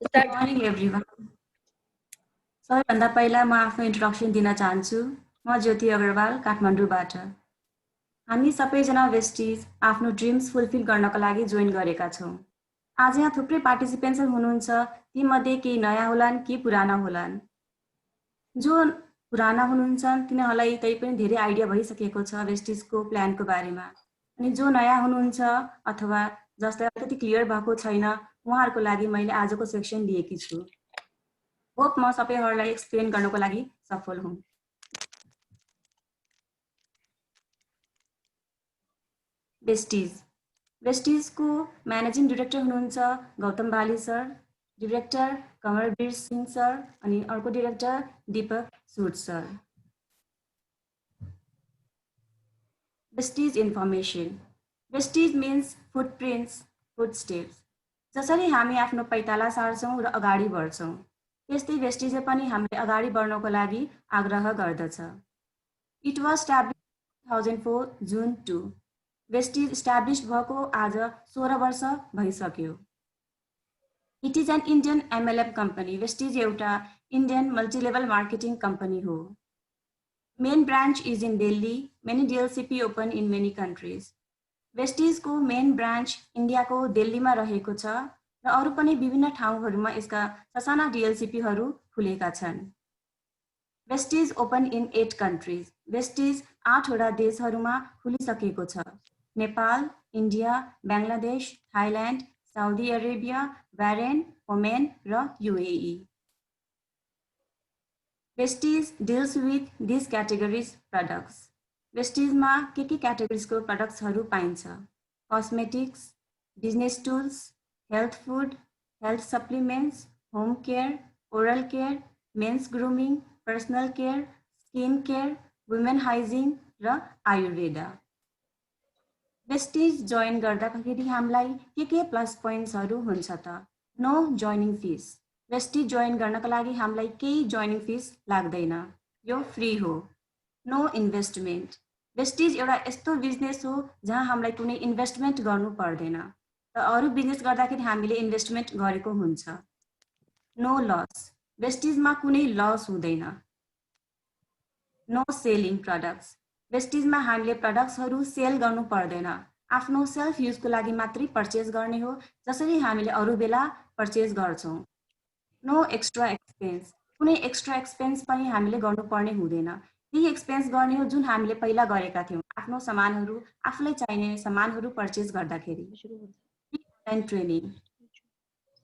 Good morning everyone. सबैभन्दा पहिला म आफ्नो इन्ट्रोडक्सन दिन चाहन्छु। म ज्योति अग्रवाल काठमाडौँबाट। हामी सबैजना वेस्टिज आफ्नो ड्रिम्स फुलफिल गर्नको लागि जोइन गरेका छौँ। आज यहाँ थुप्रै पार्टिसिपेन्ट्स हुनुहुन्छ, तीमध्ये केही नयाँ होलान् कि पुराना होलान्। जो पुराना हुनुहुन्छ तिनीहरूलाई त्यही पनि धेरै आइडिया भइसकेको छ वेस्टिजको प्लानको बारेमा। अनि जो नयाँ हुनुहुन्छ अथवा जसलाई अलिकति क्लियर भएको छैन उहाँहरूको लागि मैले आजको सेक्सन लिएकी छु। होप म सबैहरूलाई एक्सप्लेन गर्नको लागि सफल हुँ। वेस्टिजको म्यानेजिङ डिरेक्टर हुनुहुन्छ Gautam Bali sir, director Kamalvir Singh sir अनि अर्को director Deepak Sut sir. Vestige information. Vestige means footprints, footsteps. जसरी हामी आफ्नो पैताला सार्छौँ र अगाडि बढ्छौँ, त्यस्तै वेस्टिजले पनि हामीले अगाडि बढ्नको लागि आग्रह गर्दछ। इट वाज स्ट्याब्लिस 2004 जुन 2। वेस्टिज इस्टाब्लिस भएको आज 16 वर्ष भइसक्यो। It is an Indian MLM company. Vestige एउटा इन्डियन मल्टिलेभल मार्केटिङ कम्पनी हो। Main branch is in Delhi. Many DLCP open in many countries. वेस्टिजको मेन ब्रान्च इन्डियाको दिल्लीमा रहेको छ र अरू पनि विभिन्न ठाउँहरूमा यसका ससाना डिएलसिपीहरू खुलेका छन्। Vestige open in 8 countries. Vestige 8वटा देशहरूमा खुलिसकेको छ। Nepal, India, Bangladesh, Thailand, Saudi Arabia, Bahrain, Oman र UAE. Vestige deals with this categories products. वेस्टिजमा के क्याटेगोरिजको प्रडक्ट्सहरू पाइन्छ? Cosmetics, business tools, health food, health supplements, home care, oral care, men's grooming, personal care, skin care, women hygiene र Ayurveda. Vestige join गर्दाखेरि हामीलाई के प्लस पोइन्ट्सहरू हुन्छ त? No joining fees. Vestige join गर्नको लागि हामीलाई केही जोइनिङ फिस लाग्दैन, यो फ्री हो। No investment. वेस्टिज एउटा यस्तो बिजनेस हो जहाँ हामीलाई कुनै इन्भेस्टमेन्ट गर्नु पर्दैन, र अरू बिजनेस गर्दाखेरि हामीले इन्भेस्टमेन्ट गरेको हुन्छ। No loss. वेस्टिजमा कुनै लस हुँदैन। No selling products. वेस्टिजमा हामीले प्रडक्ट्सहरू सेल गर्नु पर्दैन, आफ्नो सेल्फ युजको लागि मात्रै पर्चेस गर्ने हो, जसरी हामीले अरू बेला पर्चेस गर्छौँ। No extra expense. कुनै एक्स्ट्रा एक्सपेन्स पनि हामीले गर्नुपर्ने हुँदैन। त्यही एक्सपेन्स गर्ने हो जुन हामीले पहिला गरेका थियौँ, आफ्नो सामानहरू आफूलाई चाहिने सामानहरू पर्चेस गर्दाखेरि। Online training.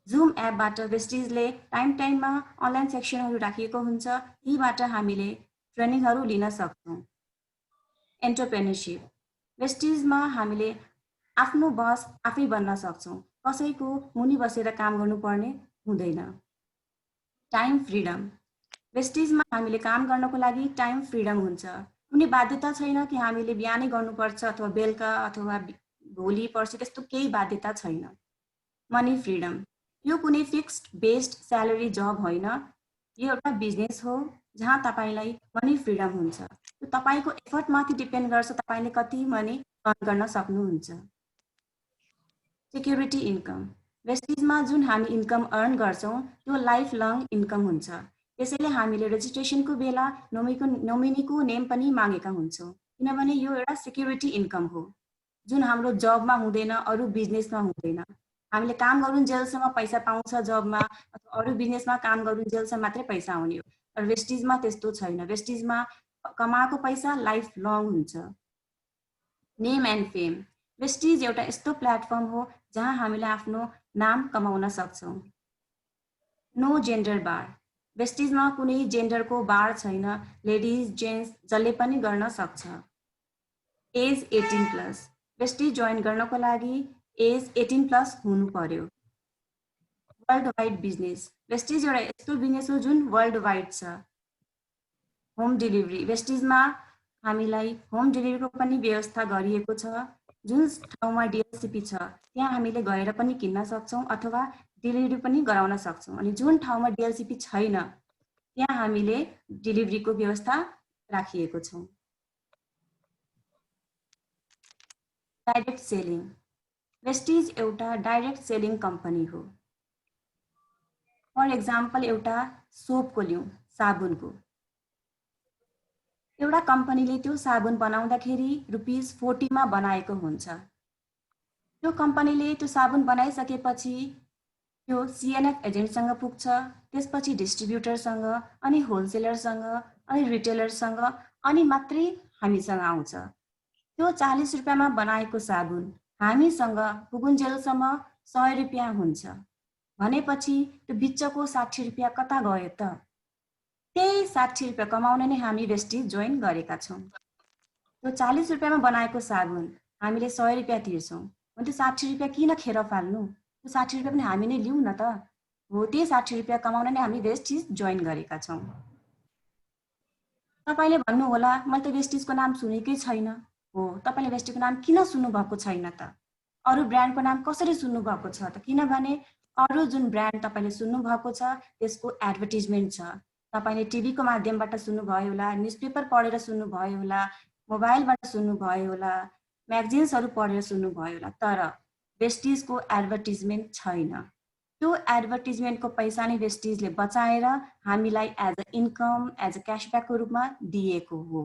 जुम एपबाट वेस्टिजले टाइममा अनलाइन सेक्सनहरू राखिएको हुन्छ, तीबाट हामीले ट्रेनिङहरू लिन सक्छौँ। एन्टरप्रेन्योरसिप। वेस्टिजमा हामीले आफ्नो बस आफै बन्न सक्छौँ, कसैको मुनि बसेर काम गर्नुपर्ने हुँदैन। Time freedom. वेस्टिजमा हामीले काम गर्नको लागि टाइम फ्रिडम हुन्छ। कुनै बाध्यता छैन कि हामीले बिहानै गर्नुपर्छ अथवा बेलुका अथवा भोलि पर्सि, त्यस्तो केही बाध्यता छैन। Money freedom. यो कुनै फिक्स्ड बेस्ड स्यालेरी जब होइन, यो एउटा बिजनेस हो जहाँ तपाईँलाई मनी फ्रिडम हुन्छ। त्यो तपाईँको एफर्टमाथि डिपेन्ड गर्छ, तपाईँले कति मनी अर्न गर्न सक्नुहुन्छ। Security income. वेस्टिजमा जुन हामी इन्कम अर्न गर्छौँ त्यो लाइफ लङ इन्कम हुन्छ, त्यसैले हामीले रेजिस्ट्रेसनको बेला नोमिनीको नेम पनि मागेका हुन्छौँ, किनभने यो एउटा सेक्युरिटी इन्कम हो जुन हाम्रो जबमा हुँदैन, अरू बिजनेसमा हुँदैन। हामीले काम गरुन्जेलसम्म पैसा पाउँछ जबमा, अथवा अरू बिजनेसमा काम गरुन्जेलसम्म मात्रै पैसा आउने हो। तर वेस्टिजमा त्यस्तो छैन। वेस्टिजमा कमाएको पैसा लाइफ लङ हुन्छ। Name and fame. वेस्टिज एउटा यस्तो प्लेटफर्म हो जहाँ हामीले आफ्नो नाम कमाउन सक्छौँ। नो जेन्डर बार। वेस्टिजमा कुनै जेन्डरको बार छैन, लेडिज जेन्ट्स जसले पनि गर्न सक्छ। एज 18+। वेस्टिज जोइन गर्नको लागि एज 18+ हुनु पर्यो। World wide business. वेस्टिज एउटा यस्तो बिजनेस हो जुन वर्ल्ड वाइड छ। Home delivery. वेस्टिजमा हामीलाई होम डेलिभरीको पनि व्यवस्था गरिएको छ। जुन ठाउँमा डिएलसिपी छ त्यहाँ हामीले गएर पनि किन्न सक्छौँ अथवा डेलिभरी पनि गराउन सक्छौँ, अनि जुन ठाउँमा डिएलसिपी छैन त्यहाँ हामीले डेलिभरीको व्यवस्था राखिएको छौँ। Direct selling. वेस्टिज एउटा डाइरेक्ट सेलिङ कम्पनी हो। फर एक्जाम्पल एउटा सोपको लिउँ, साबुनको। एउटा कम्पनीले त्यो साबुन बनाउँदाखेरि ₹40 मा बनाएको हुन्छ। त्यो कम्पनीले त्यो साबुन बनाइसकेपछि त्यो सिएनएफ एजेन्टसँग पुग्छ, त्यसपछि डिस्ट्रिब्युटरसँग, अनि होलसेलरसँग, अनि रिटेलरसँग, अनि मात्रै हामीसँग आउँछ। त्यो ₹40 मा बनाएको साबुन हामीसँग पुगुन्जेलसम्म ₹100 हुन्छ भनेपछि त्यो बिचको ₹60 कता गयो त? त्यही ₹60 कमाउन नै हामी वेस्टिज जोइन गरेका छौँ। त्यो ₹40 मा बनाएको साबुन हामीले ₹100 तिर्छौँ भने त्यो ₹60 किन खेर फाल्नु? त्यो ₹60 पनि हामी नै लिउँ न त। हो, त्यही ₹60 कमाउन नै हामी वेस्टिज जोइन गरेका छौँ। तपाईँले भन्नुहोला, मैले त वेस्टिजको नाम सुनेकै छैन। हो, तपाईँले वेस्टिजको नाम किन सुन्नुभएको छैन त? अरू ब्रान्डको नाम कसरी सुन्नुभएको छ त? किनभने अरू जुन ब्रान्ड तपाईँले सुन्नुभएको छ त्यसको एडभर्टिजमेन्ट छ। तपाईँले टिभीको माध्यमबाट सुन्नुभयो होला, न्युजपेपर पढेर सुन्नुभयो होला, मोबाइलबाट सुन्नुभयो होला, म्यागजिन्सहरू पढेर सुन्नुभयो होला, तर वेस्टिजको एडभर्टिजमेन्ट छैन। त्यो एडभर्टिजमेन्टको पैसा नै वेस्टिजले बचाएर हामीलाई as a income, as a क्यासब्याकको रूपमा दिएको हो।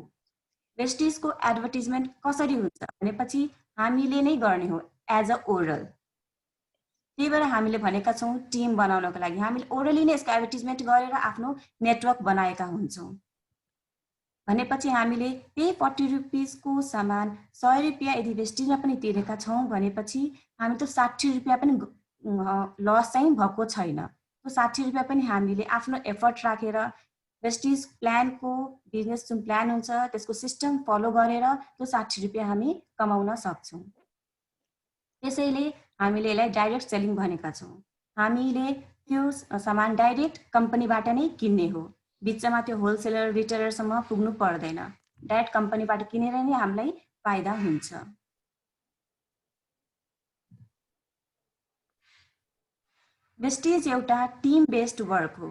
वेस्टिजको एडभर्टिजमेन्ट कसरी हुन्छ भनेपछि हामीले नै गर्ने हो एज अ ओरल। त्यही भएर हामीले भनेका छौँ टिम बनाउनको लागि हामीले ओरली नै यसको एडभर्टिजमेन्ट गरेर आफ्नो नेटवर्क बनाएका हुन्छौँ। भनेपछि हामीले त्यही ₹40 को सामान ₹100 यदि वेस्टिजमा पनि तिरेका छौँ भनेपछि हामी त ₹60 पनि लस चाहिँ भएको छैन। त्यो ₹60 पनि हामीले आफ्नो एफर्ट राखेर वेस्टिज प्लानको बिजनेस जुन प्लान हुन्छ त्यसको सिस्टम फलो गरेर त्यो ₹60 हामी कमाउन सक्छौँ। त्यसैले हामीले यसलाई डाइरेक्ट सेलिङ भनेका छौँ। हामीले त्यो सामान डाइरेक्ट कम्पनीबाट नै किन्ने हो, बिचमा त्यो होलसेलर रिटेलरसम्म पुग्नु पर्दैन। डाइरेक्ट कम्पनीबाट किनेर नै हामीलाई फाइदा हुन्छ। वेस्टिज एउटा टिम बेस्ड वर्क हो।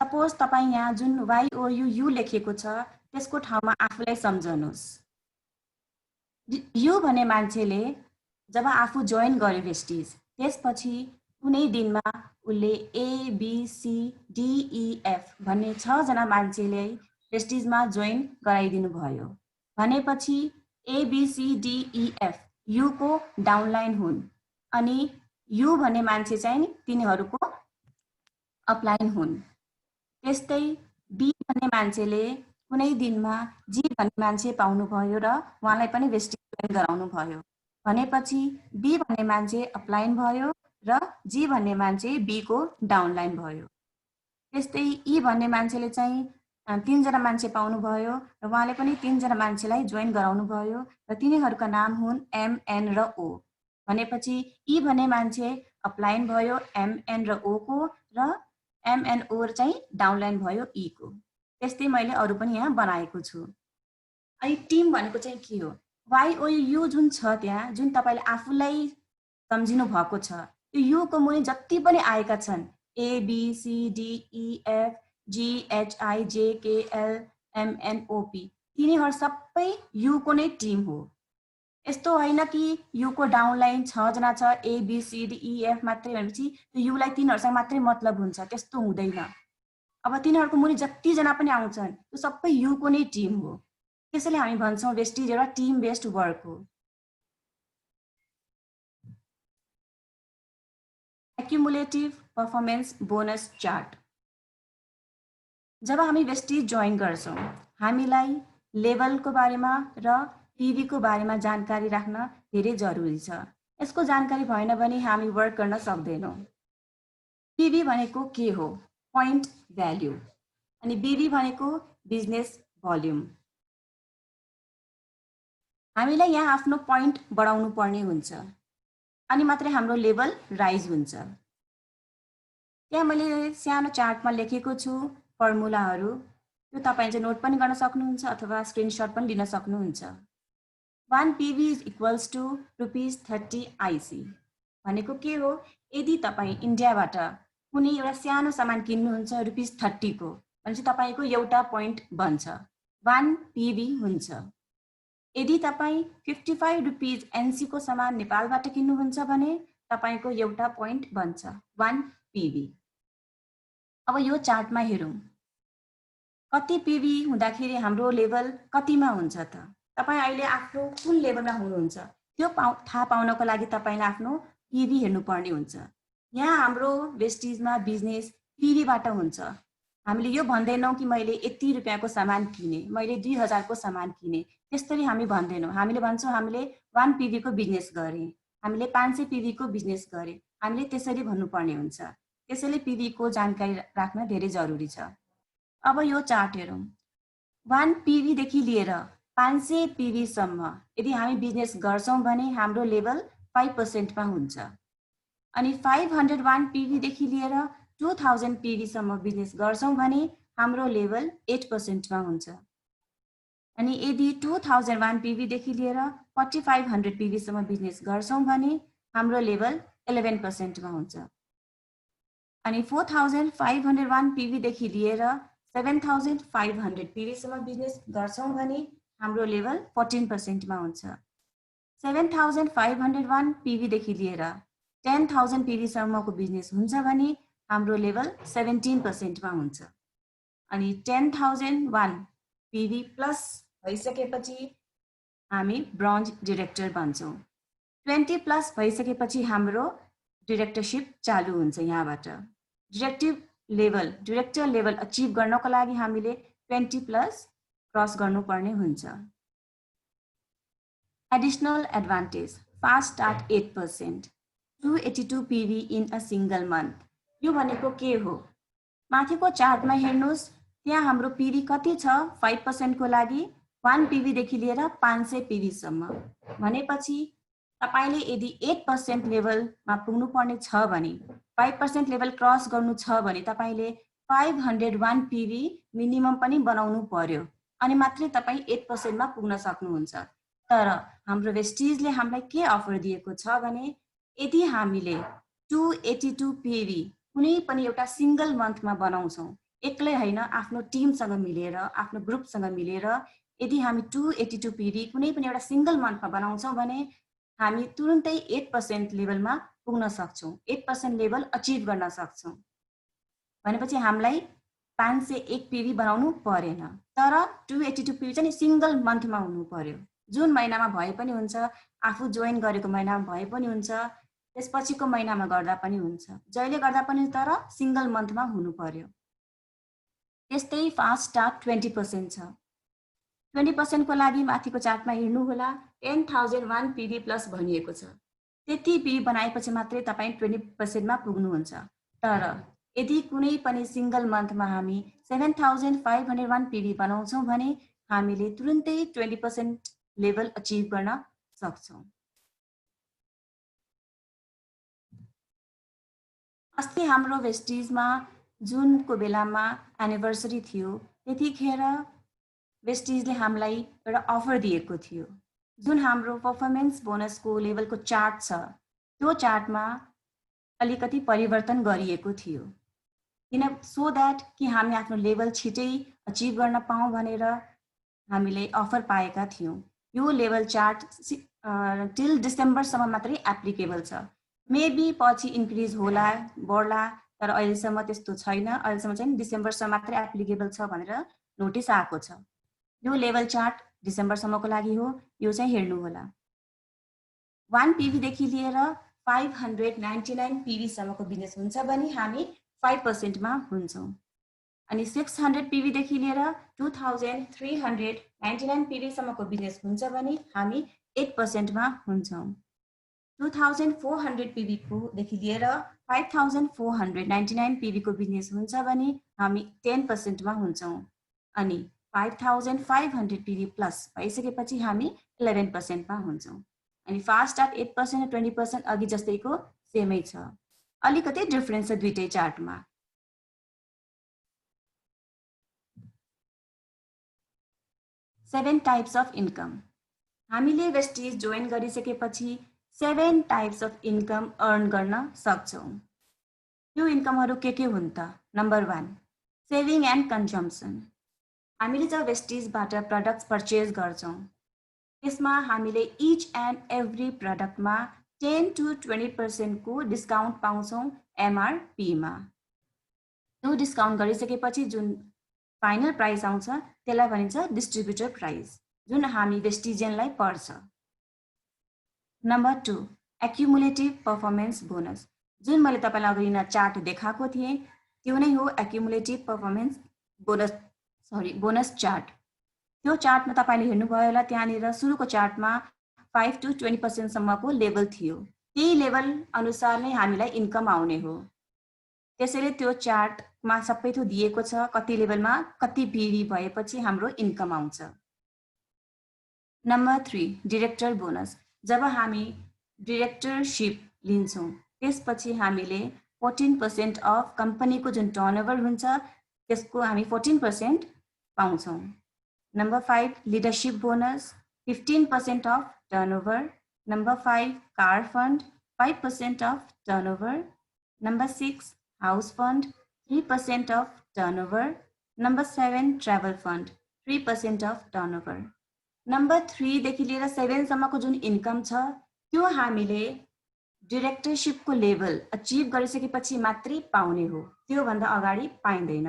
सपोज तपाईँ यहाँ जुन YOU लेखेको छ त्यसको ठाउँमा आफूलाई सम्झनुहोस्। यु भन्ने मान्छेले जब आफू जोइन गर्यो वेस्टिज, त्यसपछि कुनै दिनमा उसले ABCDEF भन्ने 6 जना मान्छेले वेस्टिजमा जोइन गराइदिनु भयो भनेपछि ABCDEF युको डाउनलाइन हुन् अनि यु भन्ने मान्छे चाहिँ तिनीहरूको अपलाइन हुन्। त्यस्तै बी भन्ने मान्छेले कुनै दिनमा जी भन्ने मान्छे पाउनुभयो र उहाँलाई पनि वेस्टिज जोइन गराउनु भयो भनेपछि बी भन्ने मान्छे अपलाइन भयो र जी भन्ने मान्छे बीको डाउनलाइन भयो। त्यस्तै ई भन्ने मान्छेले चाहिँ 3 जना मान्छे पाउनुभयो र उहाँले पनि 3 जना मान्छेलाई जोइन गराउनु भयो र तिनीहरूका नाम हुन् MN र O भनेपछि ई भन्ने मान्छे अपलाइन भयो MN र O को र MNO चाहिँ डाउनलाइन भयो E को। त्यस्तै मैले अरू पनि यहाँ बनाएको छु। अनि टिम भनेको चाहिँ के हो? YOU जुन छ त्यहाँ जुन तपाईँले आफूलाई सम्झिनु भएको छ त्यो युको मुनि जति पनि आएका छन् ABCDEFGHIJKLMNOP तिनीहरू सबै युको नै टिम हो। यस्तो होइन कि युको डाउनलाइन 6 जना छ ABCDEF मात्रै भनेपछि त्यो युलाई तिनीहरूसँग मात्रै मतलब हुन्छ, त्यस्तो हुँदैन। अब तिनीहरूको मुनि जतिजना पनि आउँछन् त्यो सबै युको नै टिम हो। त्यसैले हामी भन्छौँ वेस्टिज एउटा टिम बेस्ड वर्क हो। एक्युमुलेटिभ पर्फर्मेन्स बोनस चार्ट। जब हामी वेस्टिज जोइन गर्छौँ हामीलाई लेभलको बारेमा र पिभीको बारेमा जानकारी राख्न धेरै जरुरी छ। यसको जानकारी भएन भने हामी वर्क गर्न सक्दैनौँ। पिभी भनेको के हो? Point value. अनि बीभी भनेको बिजनेस भोल्युम। हामीलाई यहाँ आफ्नो पोइन्ट बढाउनु पर्ने हुन्छ अनि मात्रै हाम्रो लेभल राइज हुन्छ। त्यहाँ मैले सानो चार्टमा लेखेको छु फर्मुलाहरू, त्यो तपाईँ चाहिँ नोट पनि गर्न सक्नुहुन्छ अथवा स्क्रिनसट पनि लिन सक्नुहुन्छ। 1 PV is equals to ₹30 IC भनेको के हो? यदि तपाईँ इन्डियाबाट कुनै एउटा सानो सामान किन्नुहुन्छ ₹30 को भनेपछि तपाईँको एउटा पोइन्ट बन्छ, 1 PV हुन्छ। यदि तपाईँ ₹55 NC को सामान नेपालबाट किन्नुहुन्छ भने तपाईँको एउटा पोइन्ट बन्छ, 1 पिभी। अब यो चार्टमा हेरौँ, कति पिभी हुँदाखेरि हाम्रो लेभल कतिमा हुन्छ त? तपाईँ अहिले आफ्नो कुन लेभलमा हुनुहुन्छ त्यो थाहा पाउनको लागि तपाईँले आफ्नो पिभी हेर्नुपर्ने हुन्छ। यहाँ हाम्रो वेस्टिजमा बिजनेस पिभीबाट हुन्छ। हामीले यो भन्दैनौँ कि मैले यति रुपियाँको सामान किने, मैले 2000 को सामान किने, त्यसरी हामी भन्दैनौँ। हामीले भन्छौँ हामीले 1 पिभी को बिजनेस गरेँ, हामीले 500 पिभी को बिजनेस गरेँ, हामीले त्यसरी भन्नुपर्ने हुन्छ। त्यसैले पिभी को जानकारी राख्न धेरै जरुरी छ। अब यो चार्ट हेरौँ, 1 पिभी देखि लिएर 500 पिभी सम्म यदि हामी बिजनेस गर्छौँ भने हाम्रो लेभल 5% मा हुन्छ। अनि 501 पिभी देखि लिएर 2000 पिभी सम्म बिजनेस गर्छौँ भने हाम्रो लेभल 8% मा हुन्छ। अनि यदि 2001 पिभी देखि लिएर 4500 पिभी सम्म बिजनेस गर्छौँ भने हाम्रो लेभल 11% मा हुन्छ। अनि 4501 पिभी देखि लिएर 7500 पिभी सम्म बिजनेस गर्छौँ भने हाम्रो लेभल 14% मा हुन्छ। 7501 पिभी देखि लिएर 10,000 पिभी सम्मको बिजनेस हुन्छ भने हाम्रो लेभल 17% मा हुन्छ। अनि 10,001 पिभी प्लस भइसकेपछि हामी ब्रोन्ज डिरेक्टर बन्छौँ। 20 प्लस भइसकेपछि हाम्रो डिरेक्टरशिप चालु हुन्छ। यहाँबाट डिरेक्टर लेभल अचिभ गर्नको लागि हामीले 20 प्लस क्रस गर्नुपर्ने हुन्छ। Additional advantage, fast start 8%, 282 PV in a single month. यो भनेको के हो? माथिको चार्टमा हेर्नुहोस्, त्यहाँ हाम्रो पिभी कति छ? 5% को लागि 1 पिभी देखि लिएर 500 पिभी सम्म। भनेपछि तपाईले यदि 8% लेभलमा पुग्नुपर्ने छ भने, 5% लेभल क्रस गर्नु छ भने तपाईले 501 पिभी मिनिमम पनि बनाउनु पर्यो, अनि मात्रै तपाईँ 8% मा पुग्न सक्नुहुन्छ। तर हाम्रो वेस्टिजले हामीलाई के अफर दिएको छ भने, यदि हामीले 282 पिभी कुनै पनि एउटा सिंगल मन्थमा बनाउँछौँ, एक्लै होइन, आफ्नो टिमसँग मिलेर, आफ्नो ग्रुपसँग मिलेर यदि हामी 282 पिभी कुनै पनि एउटा सिंगल मन्थमा बनाउँछौँ भने हामी तुरुन्तै 8% लेभलमा पुग्न सक्छौँ, 8% लेभल अचिभ गर्न सक्छौँ। भनेपछि हामीलाई 501 पिभी बनाउनु परेन। तर 282 पिभी चाहिँ सिंगल मन्थमा हुनु पर्यो। जुन महिनामा भए पनि हुन्छ, आफू जोइन गरेको महिनामा भए पनि हुन्छ, त्यसपछिको महिनामा गर्दा पनि हुन्छ, जहिले गर्दा पनि, तर सिंगल मन्थमा हुनु पर्यो। त्यस्तै फास्ट स्टार्ट 20% छ। 20% को लागि माथिको चार्टमा हेर्नु होला, 10,001 पिभी प्लस भनिएको छ। त्यति पिभी बनाएपछि मात्रै तपाईँ 20% मा पुग्नुहुन्छ। तर यदि कुनै पनि सिंगल मन्थमा हामी 7,501 पिभी बनाउँछौँ भने हामीले तुरुन्तै 20% लेभल अचिभ गर्न सक्छौँ। अस्ति हाम्रो वेस्टिजमा जुनको बेलामा एनिभर्सरी थियो, त्यतिखेर वेस्टिजले हामीलाई एउटा अफर दिएको थियो। जुन हाम्रो पर्फर्मेन्स बोनसको लेभलको चार्ट छ, त्यो चार्टमा अलिकति परिवर्तन गरिएको थियो, किन सो द्याट कि हामी आफ्नो लेभल छिटै अचिभ गर्न पाऊँ भनेर हामीले अफर पाएका थियौँ। यो लेभल चार्ट टिल डिसेम्बरसम्म मात्रै एप्लिकेबल छ। मेबी पछि इन्क्रिज होला, बढ्ला, तर अहिलेसम्म त्यस्तो छैन। अहिलेसम्म चाहिँ डिसेम्बरसम्म मात्रै एप्लिकेबल छ भनेर नोटिस आएको छ। यो लेभल चार्ट डिसेम्बरसम्मको लागि हो, यो चाहिँ हेर्नु होला। 1 पिभी देखि लिएर 599 पिभी सम्मको बिजनेस हुन्छ भने हामी 5% मा हुन्छौँ। अनि 600 पिभी देखि लिएर 2399 पिभी सम्मको बिजनेस हुन्छ भने हामी 8% मा हुन्छौँ। 2400 पिभी देखि लिएर 5499 पिभी को बिजनेस हुन्छ भने हामी 10% मा हुन्छौँ। अनि 5500 पिभी प्लस भइसकेपछि हामी 11% मा हुन्छौँ। अनि फास्ट स्टार्ट 8% र 20% अघि जस्तैको सेमै छ, अलिकति डिफरेन्स छ दुईटै चार्टमा। Seven types of income. हामीले वेस्टिज जोइन गरिसकेपछि 7 टाइप्स अफ इन्कम अर्न गर्न सक्छौँ। यो इन्कमहरू के हुन् त? Number 1, saving and consumption. हामीले जब वेस्टिजबाट प्रडक्ट्स पर्चेज गर्छौँ, त्यसमा हामीले इच एन्ड एभ्री प्रडक्टमा 10 to 20% को डिस्काउन्ट पाउँछौँ एमआरपीमा। त्यो डिस्काउन्ट गरिसकेपछि जुन फाइनल प्राइस आउँछ त्यसलाई भनिन्छ डिस्ट्रिब्युटर प्राइस, जुन हामी वेस्टिजियनलाई पर्छ। Number 2, accumulative performance bonus. जुन मैले तपाईँलाई अगाडि यहाँ चार्ट देखाएको थिएँ त्यो नै हो एक्युमुलेटिभ पर्फर्मेन्स बोनस चार्ट। त्यो चार्टमा तपाईँले हेर्नुभयो होला, त्यहाँनिर सुरुको चार्टमा 5 to 20% सम्मको लेभल थियो। त्यही लेभल अनुसार नै हामीलाई इन्कम आउने हो। त्यसैले त्यो चार्टमा सबै थोक दिएको छ, कति लेभलमा कति पिरी भएपछि हाम्रो इन्कम आउँछ। Number 3, director bonus. जब हामी डिरेक्टरसिप लिन्छौँ त्यसपछि हामीले 14% अफ कम्पनीको जुन टर्नओभर हुन्छ त्यसको हामी 14% पाउँछौँ। Number 5, leadership bonus 15% of turnover. Number 5, car fund 5% of turnover. Number 6, house fund 3% of turnover. Number 7, travel fund 3% of turnover. Number 3 देखि लिएर 7 सम्मको जुन इन्कम छ त्यो हामीले डिरेक्टरसिपको लेभल अचिभ गरिसकेपछि मात्रै पाउने हो, त्योभन्दा अगाडि पाइँदैन।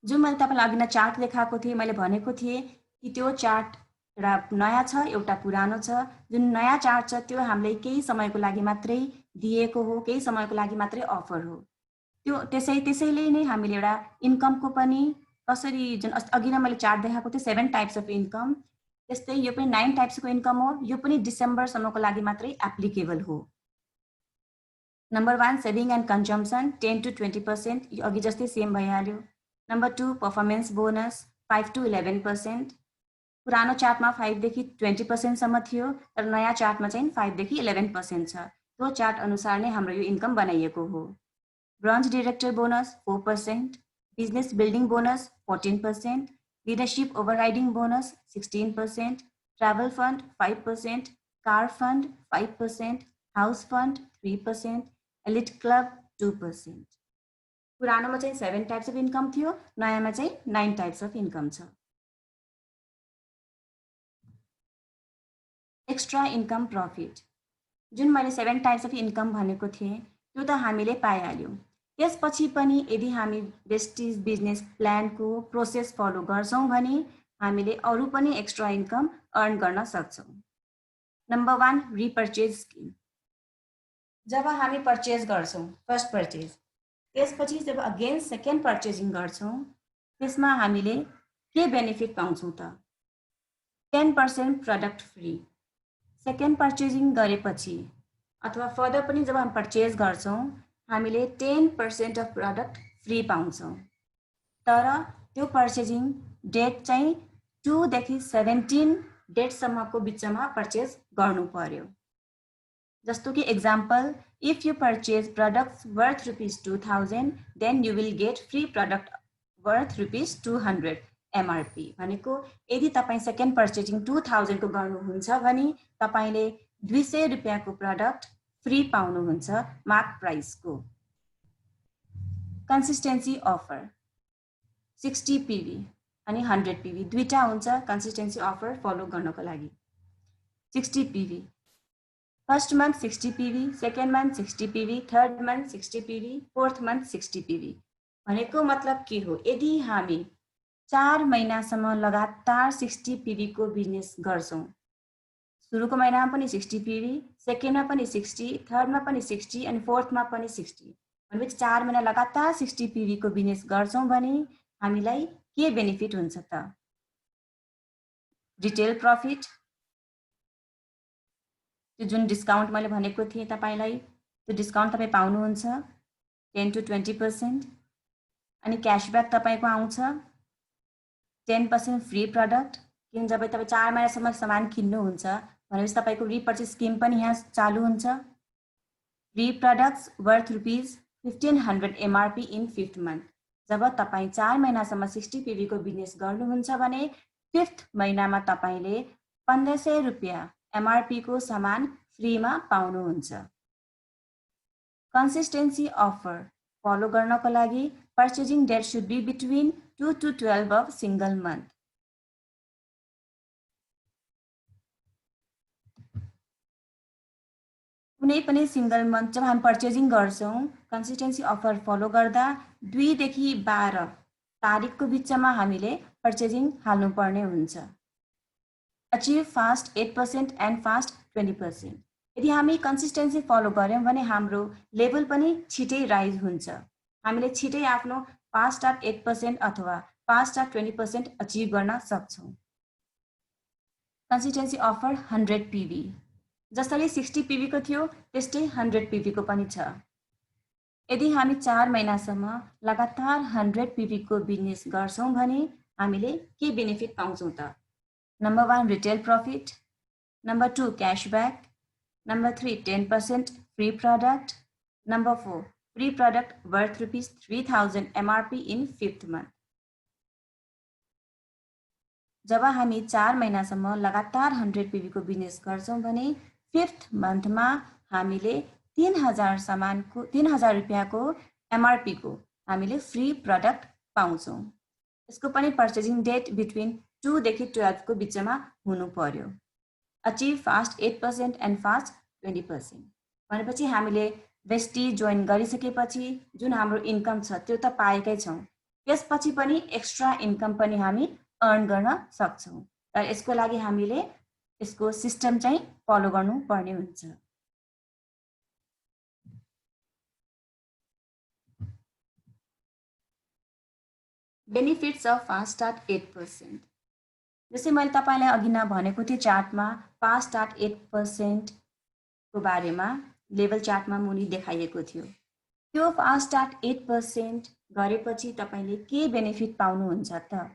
जुन मैले तपाईँलाई अघि चार्ट देखाएको थिएँ, मैले भनेको थिएँ कि त्यो चार्ट एउटा नयाँ छ एउटा पुरानो छ। जुन नयाँ चार्ट छ त्यो हामीले केही समयको लागि मात्रै दिएको हो, केही समयको लागि मात्रै अफर हो। त्यो त्यसैले नै हामीले एउटा इन्कमको पनि कसरी, जुन अघि नै मैले चार्ट देखाएको थिएँ 7 टाइप्स अफ इन्कम, त्यस्तै यो पनि 9 टाइप्सको इन्कम हो। यो पनि डिसेम्बरसम्मको लागि मात्रै एप्लिकेबल हो। Number 1, saving and consumption 10 to 20%, यो अघि जस्तै सेम भइहाल्यो। Number 2, performance bonus 5 to 11%। पुरानो चार्टमा 5 देखि 20% सम्म थियो, तर नयाँ चार्टमा चाहिँ 5 देखि 11% छ। त्यो चार्ट अनुसार नै हाम्रो यो इन्कम बनाइएको हो। Bronze director bonus 4%, business building bonus 14%, leadership overriding bonus 16%, travel fund 5%, car fund 5%, house fund 3%, elite club 2%। पुरानोमा चाहिँ 7 टाइप्स अफ इन्कम थियो, नयाँमा चाहिँ 9 टाइप्स अफ इन्कम छ। एक्स्ट्रा इन्कम प्रफिट, जुन मैले 7 टाइप्स अफ इन्कम भनेको थिएँ त्यो त हामीले पाइहाल्यौँ। त्यसपछि पनि यदि हामी वेस्टिज बिजनेस प्लानको प्रोसेस फलो गर्छौँ भने हामीले अरू पनि एक्स्ट्रा इन्कम अर्न गर्न सक्छौँ। Number 1, repurchase scheme. जब हामी पर्चेज गर्छौँ फर्स्ट पर्चेज, त्यसपछि जब अगेन सेकेन्ड पर्चेजिङ गर्छौँ त्यसमा हामीले के बेनिफिट पाउँछौँ त? 10% प्रडक्ट फ्री। सेकेन्ड पर्चेजिङ गरेपछि अथवा फर्दर पनि जब हामी पर्चेज गर्छौँ हामीले 10% अफ प्रडक्ट फ्री पाउँछौँ। तर त्यो पर्चेजिङ डेट चाहिँ 2 देखि 17 डेटसम्मको बिचमा पर्चेज गर्नु पर्यो। जस्तो कि example, if you purchase products worth ₹2000 then you will get free product worth ₹200 MRP. भनेको यदि तपाईँ सेकेन्ड पर्चेजिङ 2000 को गर्नुहुन्छ भने तपाईँले ₹200 को प्रोडक्ट फ्री पाउनुहुन्छ मार्क प्राइसको। कन्सिस्टेन्सी अफर 60 PV अनि 100 PV दुईटा हुन्छ कन्सिस्टेन्सी अफर फलो गर्नको लागि। 60 PV, first month 60 PV, second month 60 PV, third month 60 PV, fourth month 60 PV। भनेको मतलब के हो? यदि हामी 4 महिनासम्म लगातार 60 PV को बिजनेस गर्छौँ, सुरुको महिनामा पनि 60 PV, सेकेन्डमा पनि 60, थर्डमा पनि 60 अनि फोर्थमा पनि 60, भनेपछि 4 महिना लगातार 60 PV को बिजनेस गर्छौँ भने हामीलाई के बेनिफिट हुन्छ त? रिटेल प्रफिट, त्यो जुन डिस्काउन्ट मैले भनेको थिएँ तपाईँलाई, त्यो डिस्काउन्ट तपाईँ पाउनुहुन्छ 10 to 20%। अनि क्यासब्याक तपाईँको आउँछ 10% फ्री प्रडक्ट, किन जब तपाईँ 4 महिनासम्म सामान किन्नुहुन्छ भनेपछि तपाईँको रिपर्चेज स्किम पनि यहाँ चालु हुन्छ। Free products worth ₹1500 MRP in 5th month. जब तपाईँ 4 महिनासम्म 60 PV को बिजनेस गर्नुहुन्छ भने 5th महिनामा तपाईँले ₹1500 एमआरपी को सामान फ्रीमा पाउनुहुन्छ। कन्सिस्टेन्सी अफर फलो गर्नको लागि purchasing date should be between 2 to 12 of single month. कुनै पनि सिंगल मन्थ जब हामी पर्चेजिङ गर्छौं कन्सिस्टेन्सी अफर फलो गर्दा 2 देखि 12 तारिखको बिचमा हामीले पर्चेजिङ हाल्नुपर्ने हुन्छ। Achieve fast 8% and fast 20%। यदि हामी कन्सिस्टेन्सी फलो गर्यौं भने हाम्रो लेभल पनि छिटै राइज हुन्छ। हामीले छिटै आफ्नो फास्ट एट 8% अथवा फास्ट एट 20% अचिभ गर्न सक्छौं। कन्सिस्टेन्सी अफर 100 PV जसरी 60 PV को थियो त्यस्तै 100 PV को पनि छ। यदि हामी 4 महिनासम्म लगातार 100 PV को बिजनेस गर्छौं भने हामीले के बेनिफिट पाउँछौं त? Number 1 retail profit, number 2 cashback, number 3 10% free product, number 4 free product worth rupees 3000 MRP in 5th month। जब हामी 4 महिनासम्म लगातार 100 PV को बिजनेस गर्छौं भने 5th मन्थमा हामीले 3000 रुपैयाँको MRP को हामीले फ्री प्रोडक्ट पाउँछौं। यसको पनि पर्चेजिङ डेट बिट्विन 2 देखि 12 को बिचमा हुनु पर्यो। Achieve fast 8% and fast 20%। भनेपछि हामीले वेस्टी जोइन गरिसकेपछि जुन हाम्रो इन्कम छ त्यो त पाएकै छौं, त्यसपछि पनि एक्स्ट्रा इन्कम पनि हामी अर्न गर्न सक्छौं। तर यसको लागि हामीले यसको सिस्टम चाहिँ फलो गर्नु पर्ने हुन्छ। Benefits of fast at 8%। जस्तै मैले तपाईलाई अघि नै भनेको थिएँ चार्टमा फास्ट एट 8% को बारेमा लेभल चार्टमा मुनि देखाइएको थियो। त्यो फास्ट एट 8% गरेपछि तपाईले के बेनिफिट पाउनुहुन्छ त?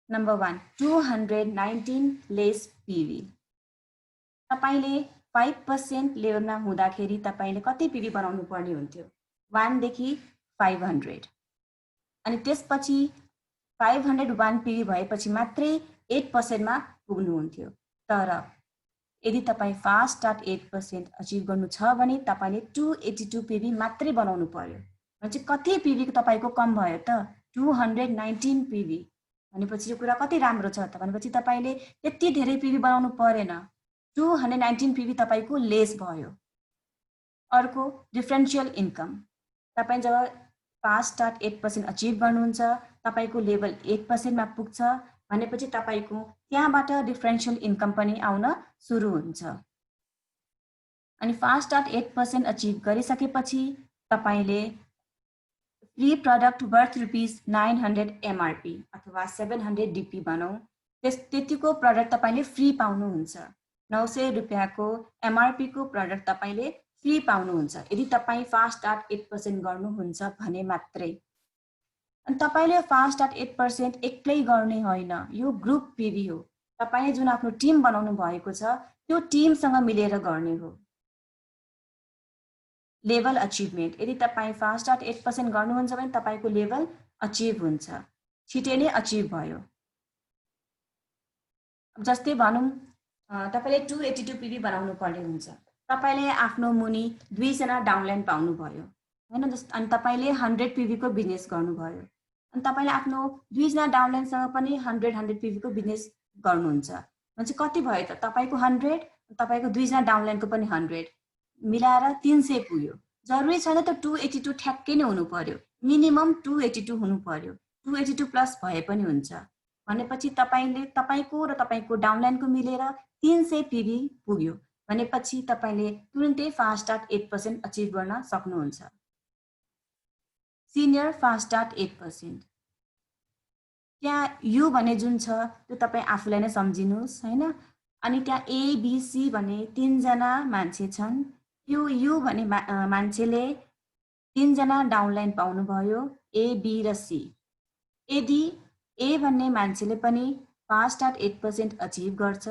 Number 1 219 lace PV। तपाईले 5% लेभलमा हुँदाखेरि तपाईले कति PV बनाउनु पर्ने हुन्थ्यो? 1 देखि 500। अनि त्यसपछि 501 PV भएपछि मात्रै 8% मा पुग्नुहुन्थ्यो। तर यदि तपाई फास्ट एट 8% अचिभ गर्नु छ भने तपाईले 282 PV मात्रै बनाउनु पर्यो। भने कति PV तपाईको कम भयो त? 219 PV। भनेपछि यो कुरा कति राम्रो छ त? भनेपछि तपाईले त्यति धेरै PV बनाउनु परेन। 219 PV तपाईको लेस भयो। अर्को डिफरेन्शियल इन्कम। तपाई जब फास्ट एट 8% अचिभ गर्नुहुन्छ तपाईको लेभल 8% मा पुग्छ भनेपछि तपाईको त्यहाँबाट डिफरेन्शियल इन्कम पनि आउन सुरु हुन्छ। अनि फास्ट एट 8% अचिभ गरिसकेपछि तपाईले free product worth rupees 900 MRP अथवा 700 DP भनौं त्यतिको प्रोडक्ट तपाईले फ्री पाउनुहुन्छ। 900 रुपैयाँको MRP को प्रोडक्ट तपाईले फ्री पाउनुहुन्छ यदि तपाई फास्ट एट 8% गर्नुहुन्छ भने मात्रै। अनि तपाईले फास्ट एट 8% एक्लै गर्ने होइन, यो ग्रुप PV हो। तपाईले जुन आफ्नो टिम बनाउनु भएको छ त्यो टिमसँग मिलेर गर्ने हो। Level achievement. यदि तपाई फास्ट एट 8% गर्नुहुन्छ भने तपाईको लेभल अचिभ हुन्छ, छिटै नै अचिभ भयो। जस्तै भनौं तपाईले 282 PV बनाउनु पर्ने हुन्छ। तपाईले आफ्नो मुनि 2 जना डाउनलाइन पाउनु भयो हैन? अनि तपाईले 100 PV को बिजनेस गर्नुभयो। अनि तपाईले आफ्नो 2 जना डाउनलाइनसँग पनि 100 PV को बिजनेस गर्नुहुन्छ। भने कति भयो त? तपाईको 100 तपाईको 2 जना डाउनलाइनको पनि 100 मिलाएर 300 पुग्यो। जरुरी छैन त 282 ठ्याक्कै नै हुनु पर्यो, मिनिमम 282 हुनु पर्यो। 282 प्लस भए पनि हुन्छ। भनेपछि तपाईले तपाईको र तपाईको डाउनलाइनको मिलेर 300 PV पुग्यो भनेपछि तपाईले तुरुन्तै फास्ट एट 8% अचिभ गर्न सक्नुहुन्छ। Senior fast at 8%। त्यहाँ यु भन्ने जुन छ त्यो तपाई आफुलाई नै सम्झिनुस् हैन? अनि त्यहाँ A B C भन्ने 3 जना मान्छे छन्। यो यु भन्ने मान्छेले 3 जना डाउनलाइन पाउनु भयो, A B र C। यदि A भन्ने मान्छेले पनि फास्ट एट 8% अचिभ गर्छ,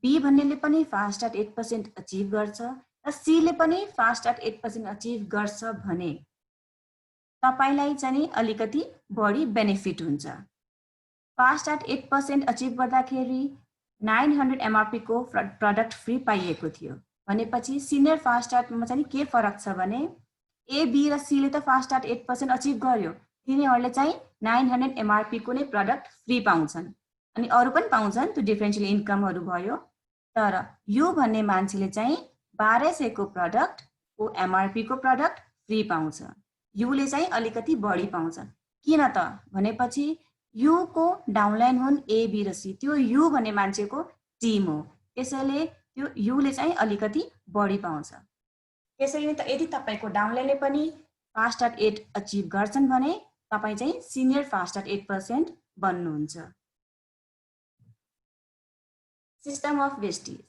B भन्नेले पनि फास्ट एट 8% अचिभ गर्छ र C ले पनि फास्ट एट 8% अचिभ गर्छ भने तपाईलाई चाहिँ अलिकति बढी बेनिफिट हुन्छ। फास्ट एट 8% अचिभ गर्दाखेरि 900 MRP को प्रोडक्ट फ्री पाइएको थियो। भनेपछि सिनियर फास्ट एटमा चाहिँ के फरक छ भने A B र C ले त फास्ट एट 8% अचिभ गर्यो, तिनीहरूले चाहिँ 900 MRP को नै प्रोडक्ट फ्री पाउँछन्। अनि अरु पनि पाउँछन्, त्यो डिफरेन्शियल इन्कमहरु भयो। तर यो भन्ने मान्छेले चाहिँ 1200 को प्रडक्ट को MRP को प्रडक्ट फ्री पाउँछ। युले चाहिँ अलिकति बढी पाउँछ। किन त भनेपछि युको डाउनलाइन हुन् A, B र C। त्यो यु भन्ने मान्छेको टिम हो, त्यसैले त्यो युले चाहिँ अलिकति बढी पाउँछ। त्यसैले त यदि तपाईको डाउनलाइनले पनि FAST@8 अचिभ गर्छन् भने तपाई चाहिँ सिनियर FAST@8% बन्नुहुन्छ। System of wastage.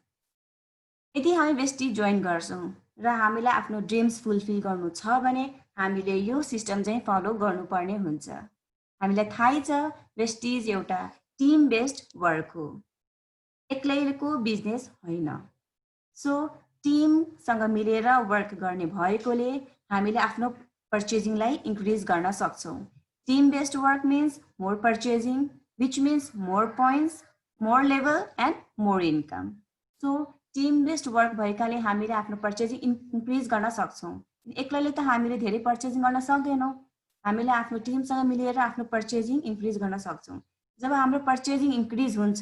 यदि हामी वेस्टेज जोइन गर्छौं र हामीलाई आफ्नो ड्रिम्स फुलफिल गर्नु छ भने हामीले यो सिस्टम चाहिँ फलो गर्नुपर्ने हुन्छ। हामीलाई थाहै छ वेस्टेज एउटा टिम बेस्ड वर्क हो, एक्लैको बिजनेस होइन। सो टिमसँग मिलेर वर्क गर्ने भएकोले हामीले आफ्नो पर्चेजिङलाई इन्क्रिज गर्न सक्छौं। Team based work means more purchasing, which means more points, more level and more income. So team based work भएकाले हामीले आफ्नो पर्चेजिङ इन्क्रिज गर्न सक्छौं। एक्लैले त हामीले धेरै पर्चेजिङ गर्न सक्दैनौं, हामीले आफ्नो टिमसँग मिलेर आफ्नो पर्चेजिङ इन्क्रिज गर्न सक्छौं। जब हाम्रो पर्चेजिङ इन्क्रिज हुन्छ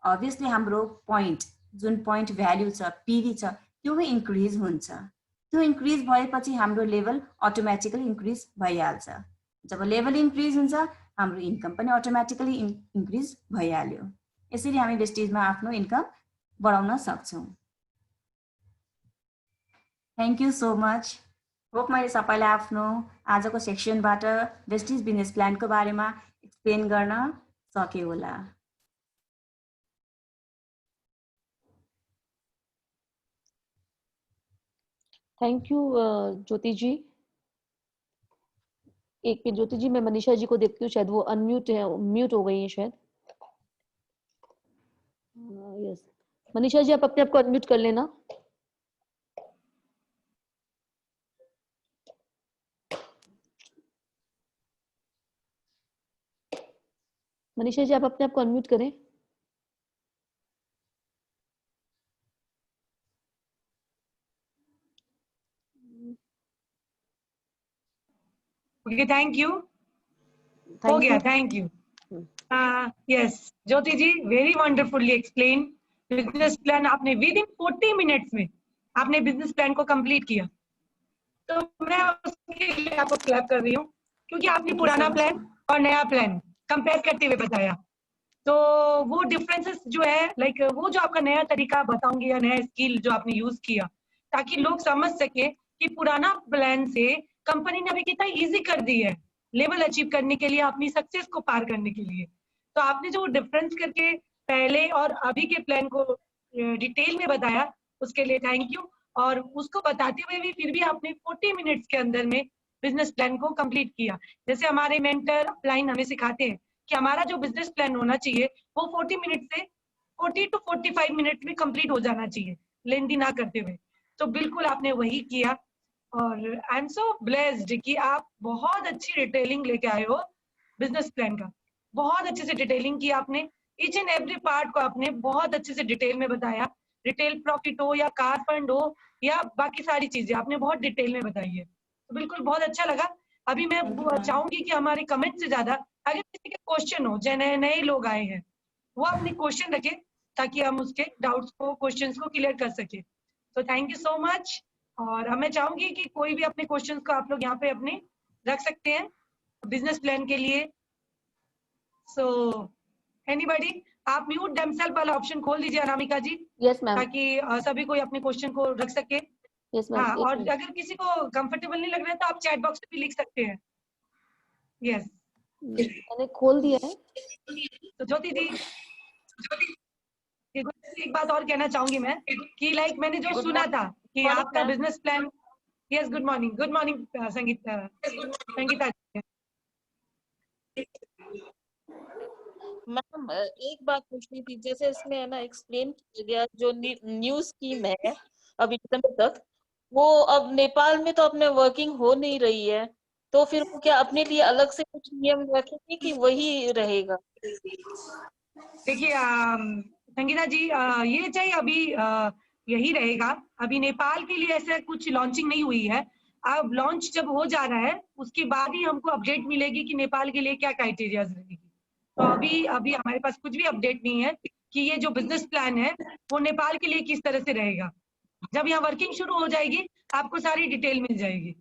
अभियसली हाम्रो पोइन्ट, जुन पोइन्ट भ्याल्यु छ, PV छ, त्यो इन्क्रिज हुन्छ। त्यो इन्क्रिज भएपछि हाम्रो लेभल अटोमेटिकली इन्क्रिज भइहाल्छ। जब लेभल इन्क्रिज हुन्छ हाम्रो इन्कम पनि अटोमेटिकली इन्क्रिज भइहाल्यो। यसरी हामी वेस्टेजमा आफ्नो इन्कम बढाउन सक्छौं। Thank you so much. Hope मैले सबैलाई आफ्नो आजको सेक्सनबाट वेस्टेज बिजनेस प्लानको बारेमा एक्सप्लेन गर्न सके होला। थैंक यू ज्योति जी। एक मिनट ज्योति जी, मैं मनीषा जी को देखती हूँ, शायद वो अनम्यूट है, म्यूट हो गई है शायद। यस मनीषा जी, आप अपने आप को अनम्यूट कर लेना। मनीषा जी, आप अपने आप को अनम्यूट करें। Okay, thank you. हो गया, thank you. Yes Jyoti ji, very wonderfully explain. Business plan आपने विद इन 40 मिनट्स में आपने बिजनेस प्लान को कंप्लीट किया, तो मैं उसके लिए आपको क्लैप कर रही हूँ, क्योंकि आपने पुराना प्लान और नया प्लान कंपेयर करते हुए बताया। तो वो डिफरेंसेस जो है, लाइक वो जो आपका नया तरीका बताऊंगी या नया स्किल जो आपने यूज किया, ताकि लोग समझ सके कि पुराना प्लान से कंपनी ने अभी कितना इजी कर दी है लेवल अचीव करने के लिए, अपनी सक्सेस को पार करने के लिए। तो आपने जो डिफरेंस करके पहले और अभी के प्लान को डिटेल में बताया, उसके लिए थैंक यू। और उसको बताते हुए भी फिर भी आपने 40 मिनट्स के अंदर में बिजनेस प्लान को कंप्लीट किया। जैसे हमारे मेंटर अपलाइन हमें सिखाते हैं कि हमारा जो बिजनेस प्लान होना चाहिए वो 40 मिनट से 40 to 45 मिनट में कंप्लीट हो जाना चाहिए, लेंदी ना करते हुए। तो बिल्कुल आपने वही किया, और आई एम सो ब्लेस्ड कि आप बहुत अच्छी डिटेलिंग लेके आए हो बिजनेस प्लान का। बहुत अच्छे से डिटेलिंग की आपने, ईच एंड एवरी पार्ट को आपने बहुत अच्छे से डिटेल में बताया। रिटेल प्रॉफिट हो या कार फंड हो या बाकी सारी चीजें आपने बहुत डिटेल में बताई है, तो बिल्कुल बहुत अच्छा लगा। अभी मैं चाहूंगी कि हमारे कमेंट से ज्यादा अगर किसी के क्वेश्चन हो, जो नए लोग आए हैं, वो अपने क्वेश्चन रखें ताकि हम उसके डाउट्स को, क्वेश्चंस को क्लियर कर सके। तो थैंक यू सो मच। और मैं चाहूंगी कि कोई भी अपने क्वेश्चंस को आप लोग यहाँ पे अपने रख सकते हैं बिजनेस प्लान के लिए। सो एनीबॉडी, आप म्यूट देमसेल्फ वाला ऑप्शन खोल दीजिए अनामिका जी। यस मैम। ताकि सभी कोई अपने क्वेश्चन को रख सके। यस मैम। हाँ, और अगर किसी को कंफर्टेबल नहीं लग रहा है तो आप चैट बॉक्स में भी लिख सकते हैं। यस, मैंने खोल दिया है। तो ज्योति जी, एक बात और कहना चाहूंगी मैं कि लाइक मैंने जो सुना था कि आपका business plan. Yes, good morning, good morning Sangeeta ji. Ma'am एक बात पूछनी थी, जैसे इसमें है ना एक्सप्लेन किया गया जो न्यू स्कीम है अभी तक, वो अब नेपाल में तो अपने वर्किंग हो नहीं रही है, तो फिर वो क्या अपने लिए अलग से कुछ नियम रखेंगे कि वही रहेगा? देखिए संगीता जी, ये चाहिए अभी यही रहेगा। अभी नेपाल के लिए ऐसा कुछ लॉन्चिंग नहीं हुई है। अब लॉन्च जब हो जा रहा है उसके बाद ही हमको अपडेट मिलेगी कि नेपाल के लिए क्या क्राइटेरियाज रहेगी। तो अभी हमारे पास कुछ भी अपडेट नहीं है कि ये जो बिजनेस प्लान है वो नेपाल के लिए किस तरह से रहेगा। जब यहाँ वर्किंग शुरू हो जाएगी आपको सारी डिटेल मिल जाएगी।